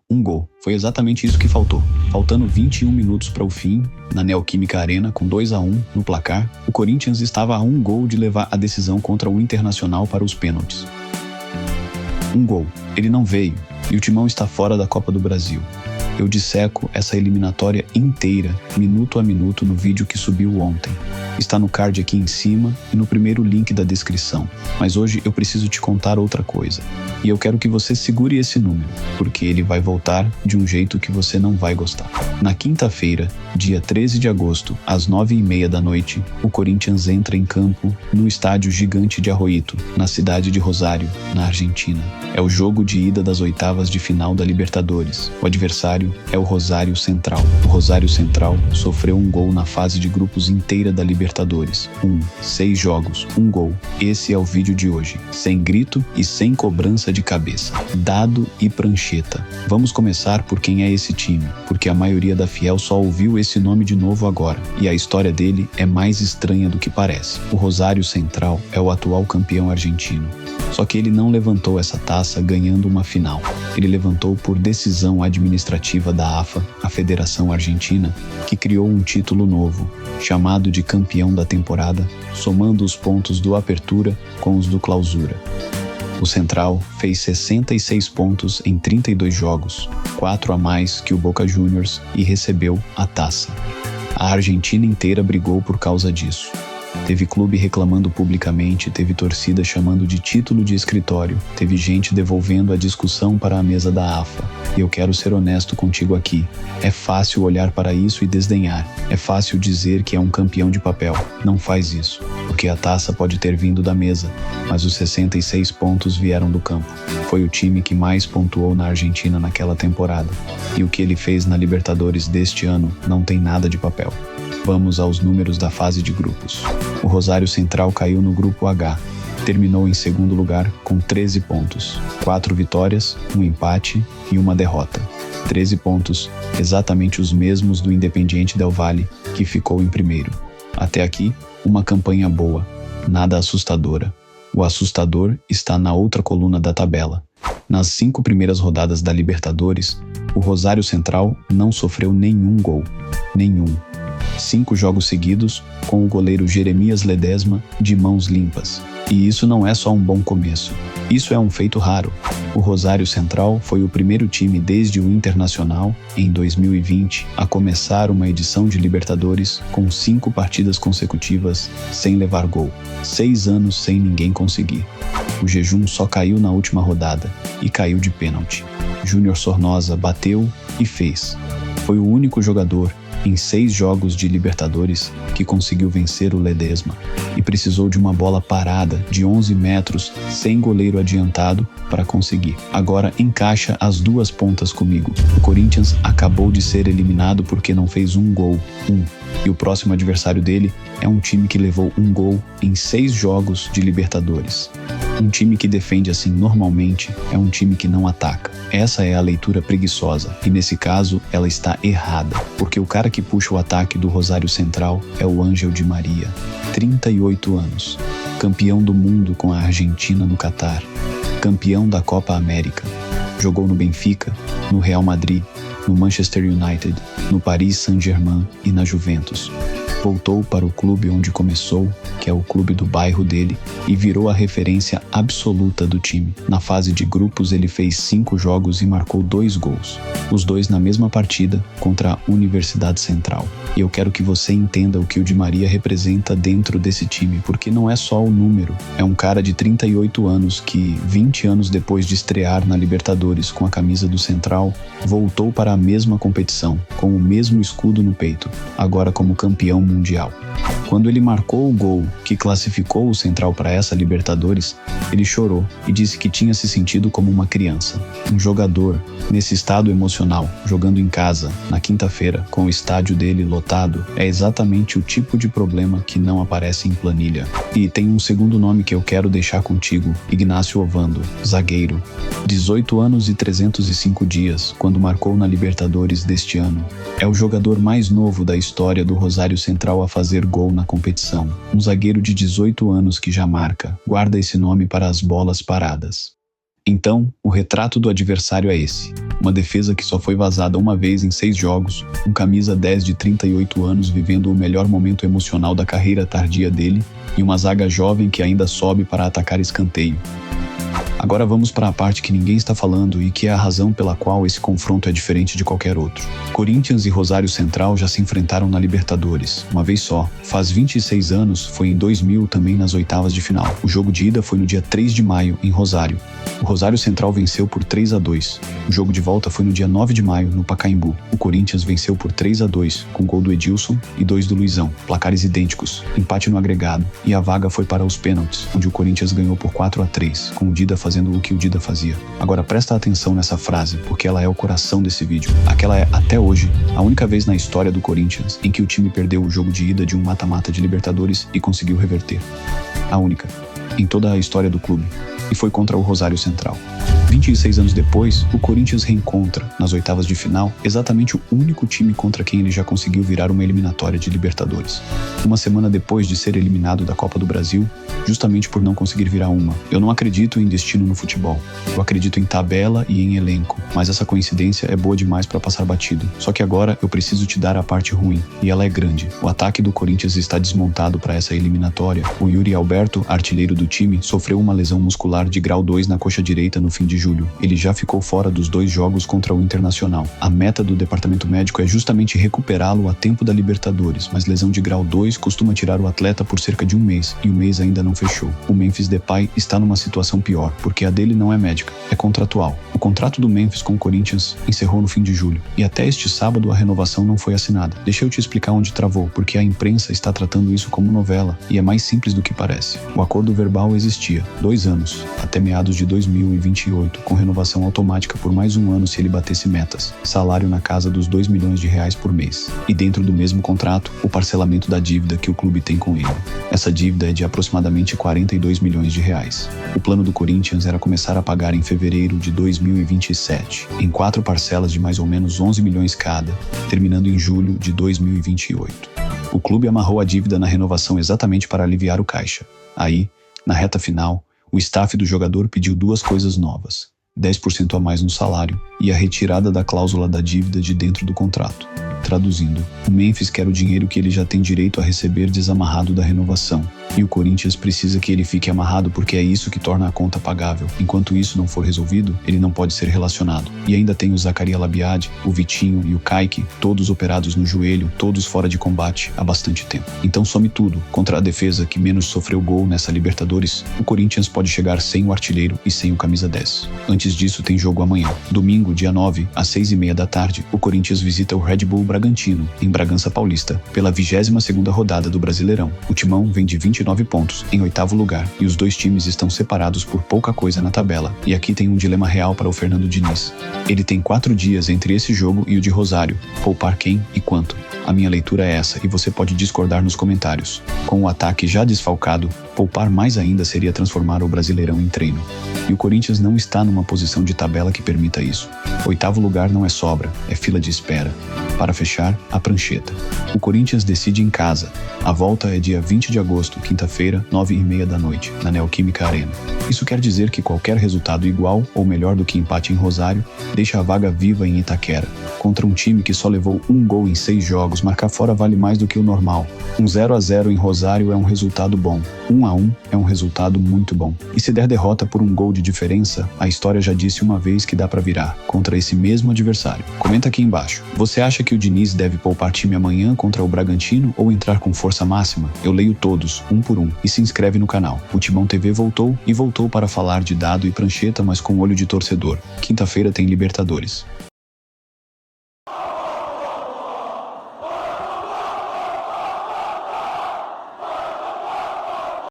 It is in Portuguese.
Um gol. Foi exatamente isso que faltou. Faltando 21 minutos para o fim, na Neoquímica Arena, com 2-1 no placar, o Corinthians estava a um gol de levar a decisão contra o Internacional para os pênaltis. Um gol. Ele não veio, e o Timão está fora da Copa do Brasil. Eu disseco essa eliminatória inteira, minuto a minuto, no vídeo que subiu ontem. Está no card aqui em cima e no primeiro link da descrição. Mas hoje eu preciso te contar outra coisa. E eu quero que você segure esse número, porque ele vai voltar de um jeito que você não vai gostar. Na quinta-feira, dia 13 de agosto, às 9h30 da noite, o Corinthians entra em campo no estádio Gigante de Arroito, na cidade de Rosário, na Argentina. É o jogo de ida das oitavas de final da Libertadores. O adversário é o Rosário Central. O Rosário Central sofreu um gol na fase de grupos inteira da Libertadores. 6 jogos, um gol. Esse é o vídeo de hoje. Sem grito e sem cobrança de cabeça. Dado e prancheta. Vamos começar por quem é esse time, porque a maioria da Fiel só ouviu esse nome de novo agora, e a história dele é mais estranha do que parece. O Rosário Central é o atual campeão argentino. Só que ele não levantou essa taça ganhando uma final. Ele levantou por decisão administrativa da AFA, a Federação Argentina, que criou um título novo, chamado de campeão da temporada, somando os pontos do Apertura com os do Clausura. O Central fez 66 pontos em 32 jogos, 4 a mais que o Boca Juniors, e recebeu a taça. A Argentina inteira brigou por causa disso. Teve clube reclamando publicamente, teve torcida chamando de título de escritório, teve gente devolvendo a discussão para a mesa da AFA. E eu quero ser honesto contigo aqui. É fácil olhar para isso e desdenhar. É fácil dizer que é um campeão de papel. Não faz isso, porque a taça pode ter vindo da mesa, mas os 66 pontos vieram do campo. Foi o time que mais pontuou na Argentina naquela temporada. E o que ele fez na Libertadores deste ano não tem nada de papel. Vamos aos números da fase de grupos. O Rosário Central caiu no grupo H. Terminou em segundo lugar com 13 pontos. 4 vitórias, um empate e uma derrota. 13 pontos, exatamente os mesmos do Independiente Del Valle, que ficou em primeiro. Até aqui, uma campanha boa, nada assustadora. O assustador está na outra coluna da tabela. Nas 5 primeiras rodadas da Libertadores, o Rosário Central não sofreu nenhum gol. Nenhum. 5 jogos seguidos com o goleiro Jeremias Ledesma de mãos limpas. E isso não é só um bom começo. Isso é um feito raro. O Rosário Central foi o primeiro time desde o Internacional, em 2020, a começar uma edição de Libertadores com 5 partidas consecutivas sem levar gol. 6 anos sem ninguém conseguir. O jejum só caiu na última rodada, e caiu de pênalti. Júnior Sornosa bateu e fez. Foi o único jogador em 6 jogos de Libertadores que conseguiu vencer o Ledesma, e precisou de uma bola parada de 11 metros sem goleiro adiantado para conseguir. Agora encaixa as 2 pontas comigo. O Corinthians acabou de ser eliminado porque não fez um gol. E o próximo adversário dele é um time que levou um gol em 6 jogos de Libertadores. Um time que defende assim normalmente é um time que não ataca. Essa é a leitura preguiçosa, e nesse caso ela está errada, porque o cara que puxa o ataque do Rosário Central é o Ángel Di Maria, 38 anos, campeão do mundo com a Argentina no Catar, campeão da Copa América, jogou no Benfica, no Real Madrid, no Manchester United, no Paris Saint-Germain e na Juventus. Voltou para o clube onde começou, que é o clube do bairro dele, e virou a referência absoluta do time. Na fase de grupos ele fez 5 jogos e marcou 2 gols, os 2 na mesma partida contra a Universidade Central. E eu quero que você entenda o que o Di Maria representa dentro desse time, porque não é só o número. É um cara de 38 anos que, 20 anos depois de estrear na Libertadores com a camisa do Central, voltou para a mesma competição, com o mesmo escudo no peito, agora como campeão mundial. Quando ele marcou o gol que classificou o Central para essa Libertadores, ele chorou e disse que tinha se sentido como uma criança. Um jogador, nesse estado emocional, jogando em casa, na quinta-feira, com o estádio dele lotado, é exatamente o tipo de problema que não aparece em planilha. E tem um segundo nome que eu quero deixar contigo, Ignacio Ovando, zagueiro. 18 anos e 305 dias, quando marcou na Libertadores deste ano. É o jogador mais novo da história do Rosário Central a fazer gol na competição. Um zagueiro de 18 anos que já marca. Guarda esse nome para as bolas paradas. Então, o retrato do adversário é esse. Uma defesa que só foi vazada uma vez em 6 jogos, um camisa 10 de 38 anos vivendo o melhor momento emocional da carreira tardia dele, e uma zaga jovem que ainda sobe para atacar escanteio. Agora vamos para a parte que ninguém está falando e que é a razão pela qual esse confronto é diferente de qualquer outro. Corinthians e Rosário Central já se enfrentaram na Libertadores, uma vez só. Faz 26 anos, foi em 2000 também nas oitavas de final. O jogo de ida foi no dia 3 de maio, em Rosário. O Rosário Central venceu por 3-2. O jogo de volta foi no dia 9 de maio, no Pacaembu. O Corinthians venceu por 3-2, com gol do Edilson e 2 do Luizão. Placares idênticos, empate no agregado, e a vaga foi para os pênaltis, onde o Corinthians ganhou por 4-3, com o Dida fazendo o que o Dida fazia. Agora presta atenção nessa frase, porque ela é o coração desse vídeo. Aquela é, até hoje, a única vez na história do Corinthians em que o time perdeu o jogo de ida de um mata-mata de Libertadores e conseguiu reverter. A única. Em toda a história do clube. E foi contra o Rosário Central. 26 anos depois, o Corinthians reencontra, nas oitavas de final, exatamente o único time contra quem ele já conseguiu virar uma eliminatória de Libertadores. Uma semana depois de ser eliminado da Copa do Brasil, justamente por não conseguir virar uma. Eu não acredito em destino no futebol. Eu acredito em tabela e em elenco, mas essa coincidência é boa demais para passar batido. Só que agora eu preciso te dar a parte ruim, e ela é grande. O ataque do Corinthians está desmontado para essa eliminatória. O Yuri Alberto, artilheiro do time, sofreu uma lesão muscular de grau 2 na coxa direita no fim de julho. Ele já ficou fora dos 2 jogos contra o Internacional. A meta do departamento médico é justamente recuperá-lo a tempo da Libertadores, mas lesão de grau 2 costuma tirar o atleta por cerca de um mês, e o mês ainda não fechou. O Memphis Depay está numa situação pior, porque a dele não é médica, é contratual. O contrato do Memphis com o Corinthians encerrou no fim de julho, e até este sábado a renovação não foi assinada. Deixa eu te explicar onde travou, porque a imprensa está tratando isso como novela, e é mais simples do que parece. O acordo verbal existia, 2 anos, até meados de 2028, com renovação automática por mais um ano se ele batesse metas, salário na casa dos R$2 milhões por mês, e dentro do mesmo contrato, o parcelamento da dívida que o clube tem com ele. Essa dívida é de aproximadamente R$42 milhões. O plano do Corinthians era começar a pagar em fevereiro de 2027, em 4 parcelas de mais ou menos 11 milhões cada, terminando em julho de 2028. O clube amarrou a dívida na renovação exatamente para aliviar o caixa. Aí, na reta final, o staff do jogador pediu 2 coisas novas: 10% a mais no salário e a retirada da cláusula da dívida de dentro do contrato. Traduzindo, o Memphis quer o dinheiro que ele já tem direito a receber desamarrado da renovação, e o Corinthians precisa que ele fique amarrado porque é isso que torna a conta pagável. Enquanto isso não for resolvido, ele não pode ser relacionado. E ainda tem o Zaccaria Labiad, o Vitinho e o Kaique, todos operados no joelho, todos fora de combate há bastante tempo. Então some tudo. Contra a defesa que menos sofreu gol nessa Libertadores, o Corinthians pode chegar sem o artilheiro e sem o camisa 10. Antes disso tem jogo amanhã. Domingo, dia 9, às 6h30 da tarde, o Corinthians visita o Red Bull Bragantino, em Bragança Paulista, pela 22ª rodada do Brasileirão. O Timão vem de 29 pontos, em 8º lugar, e os 2 times estão separados por pouca coisa na tabela. E aqui tem um dilema real para o Fernando Diniz. Ele tem 4 dias entre esse jogo e o de Rosário. Poupar quem e quanto? A minha leitura é essa, e você pode discordar nos comentários. Com o ataque já desfalcado, poupar mais ainda seria transformar o Brasileirão em treino. E o Corinthians não está numa posição de tabela que permita isso. 8º lugar não é sobra, é fila de espera. Para fechar, a prancheta. O Corinthians decide em casa. A volta é dia 20 de agosto, quinta-feira, 9h30 da noite, na Neoquímica Arena. Isso quer dizer que qualquer resultado igual ou melhor do que empate em Rosário deixa a vaga viva em Itaquera. Contra um time que só levou 1 gol em 6 jogos, marcar fora vale mais do que o normal. Um 0-0 em Rosário é um resultado bom. 1-1 é um resultado muito bom. E se der derrota por 1 gol de diferença, a história já disse uma vez que dá pra virar, contra esse mesmo adversário. Comenta aqui embaixo. Você acha que o Diniz deve poupar time amanhã contra o Bragantino ou entrar com força máxima? Eu leio todos, um por um, e se inscreve no canal. O Timão TV voltou para falar de dado e prancheta, mas com olho de torcedor. Quinta-feira tem Libertadores.